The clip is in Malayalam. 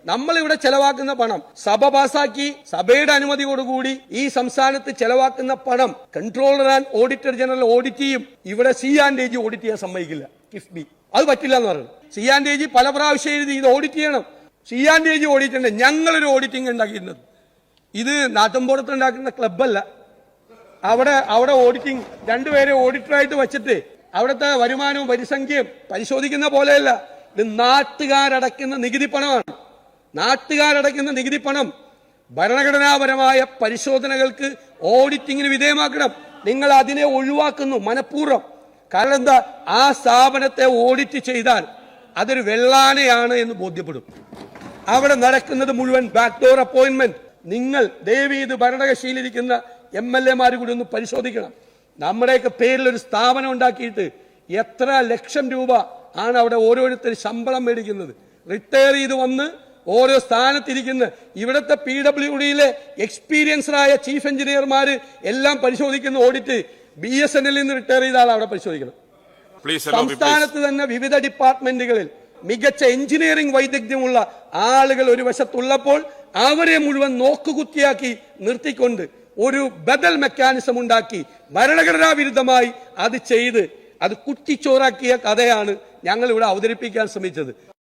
നമ്മളിവിടെ ചെലവാക്കുന്ന പണം സഭ പാസാക്കി സഭയുടെ അനുമതിയോടുകൂടി ഈ സംസ്ഥാനത്ത് ചെലവാക്കുന്ന പണം controller and auditor general audit ചെയ്യും. ഇവിടെ C&AG ഓഡിറ്റ് ചെയ്യാൻ സമ്മതിക്കില്ല. കിഫ്ബി അത് പറ്റില്ല എന്ന് പറഞ്ഞു. C&AG പല പ്രാവശ്യം എഴുതി ഇത് ഓഡിറ്റ് ചെയ്യണം. C&AG ഓഡിറ്റ് ഉണ്ട്. ഞങ്ങളൊരു ഓഡിറ്റിംഗ് ഉണ്ടാക്കിയിരുന്നത് ഇത് നാട്ടിൻപുറത്ത് ഉണ്ടാക്കുന്ന ക്ലബ്ബല്ല. അവിടെ ഓഡിറ്റിംഗ് രണ്ടുപേരെ ഓഡിറ്ററായിട്ട് വെച്ചിട്ട് അവിടുത്തെ വരുമാനവും പരിസംഖ്യയും പരിശോധിക്കുന്ന പോലെയല്ല. ഇത് നാട്ടുകാരടക്കുന്ന നികുതി പണമാണ്. നാട്ടുകാരടക്കുന്ന നികുതി പണം ഭരണഘടനാപരമായ പരിശോധനകൾക്ക് ഓഡിറ്റിങ്ങിന് വിധേയമാക്കണം. നിങ്ങൾ അതിനെ ഒഴിവാക്കുന്നു മനഃപൂർവ്വം. കാരണം എന്താ, ആ സ്ഥാപനത്തെ ഓഡിറ്റ് ചെയ്താൽ അതൊരു വെള്ളാനയാണ് എന്ന് ബോധ്യപ്പെടും. അവിടെ നടക്കുന്നത് മുഴുവൻ ബാക്ക്ഡോർ അപ്പോയിന്റ്മെന്റ്. നിങ്ങൾ ദയവ് ഇത് ഭരണകക്ഷിയിലിരിക്കുന്ന MLA-മാർ കൂടി ഒന്ന് പരിശോധിക്കണം. നമ്മുടെയൊക്കെ പേരിൽ ഒരു സ്ഥാപനം ഉണ്ടാക്കിയിട്ട് എത്ര ലക്ഷം രൂപ ആണ് അവിടെ ഓരോരുത്തർ ശമ്പളം മേടിക്കുന്നത്. റിട്ടയർ ചെയ്ത് വന്ന് ഓരോ സ്ഥാനത്തിരിക്കുന്ന ഇവിടുത്തെ PWD-യിലെ എക്സ്പീരിയൻസ്ഡായ ചീഫ് എഞ്ചിനീയർമാർ എല്ലാം പരിശോധിക്കുന്ന ഓഡിറ്റ് BSNL നിന്ന് റിട്ടയർ ചെയ്ത ആൾ അവിടെ പരിശോധിക്കണം. സംസ്ഥാനത്ത് തന്നെ വിവിധ ഡിപ്പാർട്ട്മെന്റുകളിൽ മികച്ച എഞ്ചിനീയറിംഗ് വൈദഗ്ധ്യമുള്ള ആളുകൾ ഒരു വശത്തുള്ളപ്പോൾ അവരെ മുഴുവൻ നോക്കുകുത്തിയാക്കി നിർത്തിക്കൊണ്ട് ഒരു ബദൽ മെക്കാനിസം ഉണ്ടാക്കി ഭരണഘടനാ വിരുദ്ധമായി അത് ചെയ്ത് അത് കുറ്റിച്ചോറാക്കിയ കഥയാണ് ഞങ്ങൾ ഇവിടെ അവതരിപ്പിക്കാൻ ശ്രമിച്ചത്.